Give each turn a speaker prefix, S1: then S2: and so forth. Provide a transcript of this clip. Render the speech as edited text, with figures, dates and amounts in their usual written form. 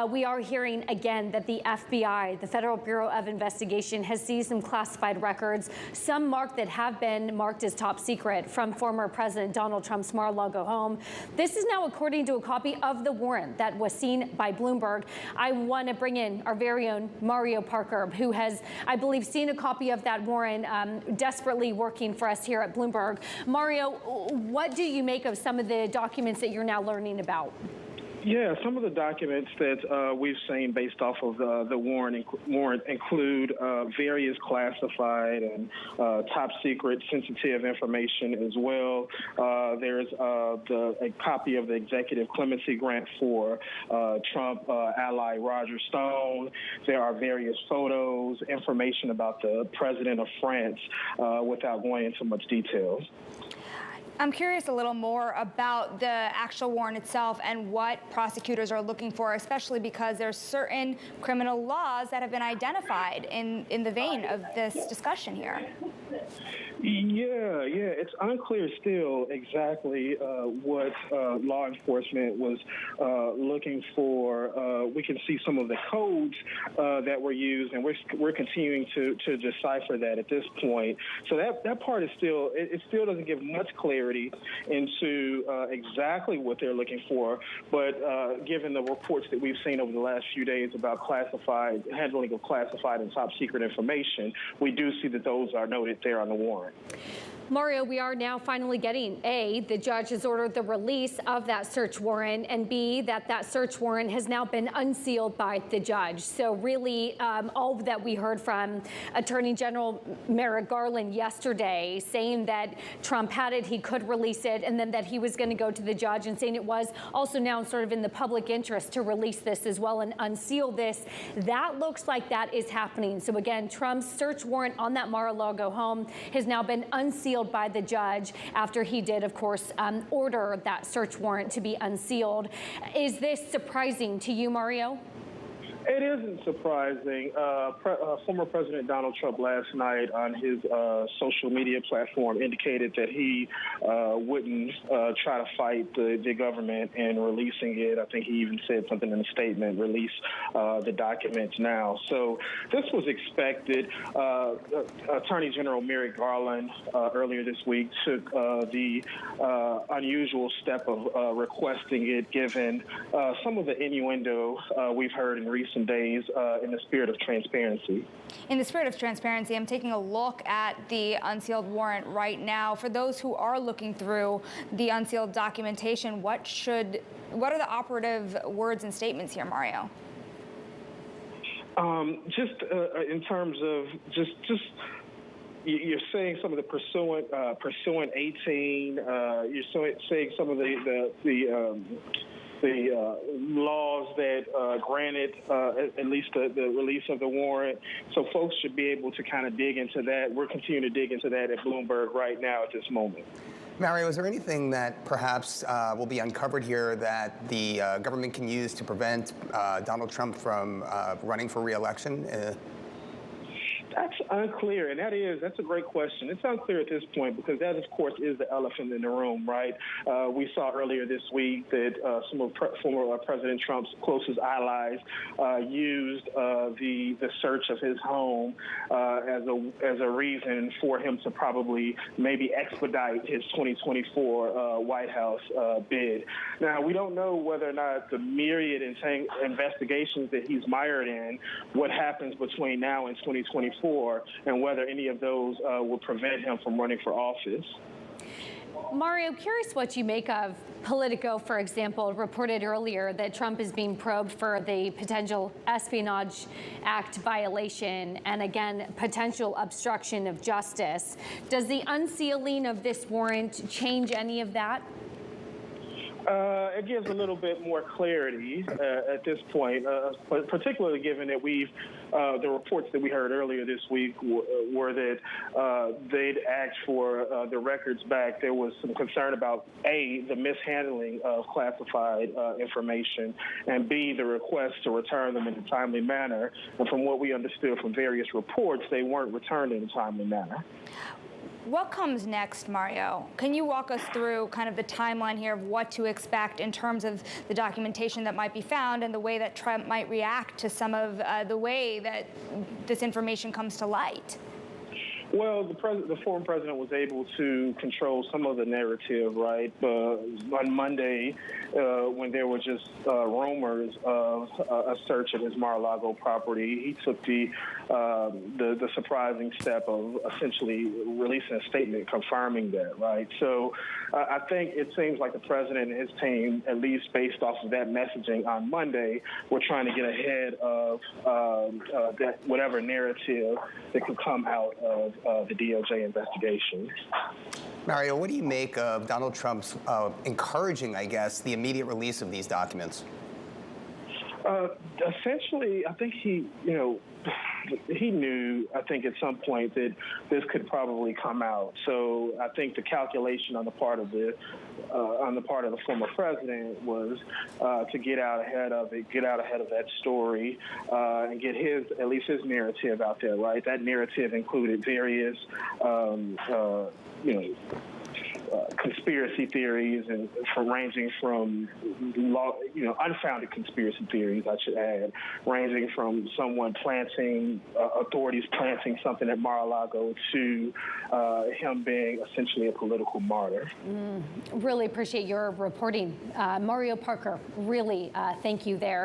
S1: We are hearing again that the FBI, the Federal Bureau of Investigation, has seized some classified records, some marked that have been marked as top secret from former President Donald Trump's Mar-a-Lago home. This is now according to a copy of the warrant that was seen by Bloomberg. I want to bring in our very own Mario Parker, who has, I believe, seen a copy of that warrant, desperately working for us here at Bloomberg. Mario, what do you make of some of the documents that you're now learning about?
S2: Yeah, some of the documents that we've seen based off of the warrant include various classified and top secret sensitive information as well. There's a copy of the executive clemency grant for Trump ally Roger Stone. There are various photos, information about the president of France, without going into much details.
S3: I'm curious a little more about the actual warrant itself and what prosecutors are looking for, especially because there's certain criminal laws that have been identified in the vein of this discussion here.
S2: Yeah, it's unclear still exactly what law enforcement was looking for. We can see some of the codes that were used, and we're continuing to decipher that at this point. So that part is still, it still doesn't give much clarity into exactly what they're looking for, but given the reports that we've seen over the last few days about handling of classified and top secret information, we do see that those are noted there on the warrant.
S1: Mario, we are now finally getting A, the judge has ordered the release of that search warrant, and B, that search warrant has now been unsealed by the judge. So really, all that we heard from Attorney General Merrick Garland yesterday, saying that Trump had it, he could release it, and then that he was going to go to the judge, and saying it was also now sort of in the public interest to release this as well and unseal this. That looks like that is happening. So again, Trump's search warrant on that Mar-a-Lago home has now been unsealed by the judge after he did, of course, order that search warrant to be unsealed. Is this surprising to you, Mario?
S2: It isn't surprising. Former President Donald Trump last night on his social media platform indicated that he wouldn't try to fight the government in releasing it. I think he even said something in a statement, release the documents now. So this was expected. Attorney General Merrick Garland earlier this week took the unusual step of requesting it, given some of the innuendo we've heard in recent days in the spirit of transparency.
S3: In the spirit of transparency, I'm taking a look at the unsealed warrant right now. For those who are looking through the unsealed documentation, what are the operative words and statements here, Mario?
S2: Just in terms of you're saying some of the pursuant 18. You're saying some of the laws that granted at least the release of the warrant. So folks should be able to kind of dig into that. We're continuing to dig into that at Bloomberg right now at this moment.
S4: Mario, is there anything that perhaps will be uncovered here that the government can use to prevent Donald Trump from running for re-election?
S2: That's unclear, and that's a great question. It's unclear at this point because that, of course, is the elephant in the room, right? We saw earlier this week that some of former President Trump's closest allies used the search of his home as a reason for him to probably maybe expedite his 2024 White House bid. Now, we don't know whether or not the myriad investigations that he's mired in, what happens between now and 2024, and whether any of those will prevent him from running for office.
S1: Mario, curious what you make of Politico, for example, reported earlier that Trump is being probed for the potential Espionage Act violation and, again, potential obstruction of justice. Does the unsealing of this warrant change any of that?
S2: It gives a little bit more clarity at this point, particularly given that the reports that we heard earlier this week were that they'd asked for the records back. There was some concern about, A, the mishandling of classified information, and B, the request to return them in a timely manner. And from what we understood from various reports, they weren't returned in a timely manner.
S3: What comes next, Mario? Can you walk us through kind of the timeline here of what to expect in terms of the documentation that might be found and the way that Trump might react to some of the way that this information comes to light?
S2: Well, the former president was able to control some of the narrative, right? On Monday, when there were just rumors of a search at his Mar-a-Lago property, he took the surprising step of essentially releasing a statement confirming that, right? So I think it seems like the president and his team, at least based off of that messaging on Monday, were trying to get ahead of that whatever narrative that could come out of the DOJ investigation.
S4: Mario, what do you make of Donald Trump's encouraging, I guess, the immediate release of these documents?
S2: Essentially, I think he knew, I think at some point that this could probably come out. So I think the calculation on the part of the former president was to get out ahead of it, get out ahead of that story, and get at least his narrative out there, right? That narrative included various, conspiracy theories, and ranging from unfounded conspiracy theories, I should add, ranging from authorities planting something at Mar-a-Lago to him being essentially a political martyr.
S1: Really appreciate your reporting. Mario Parker, really thank you there.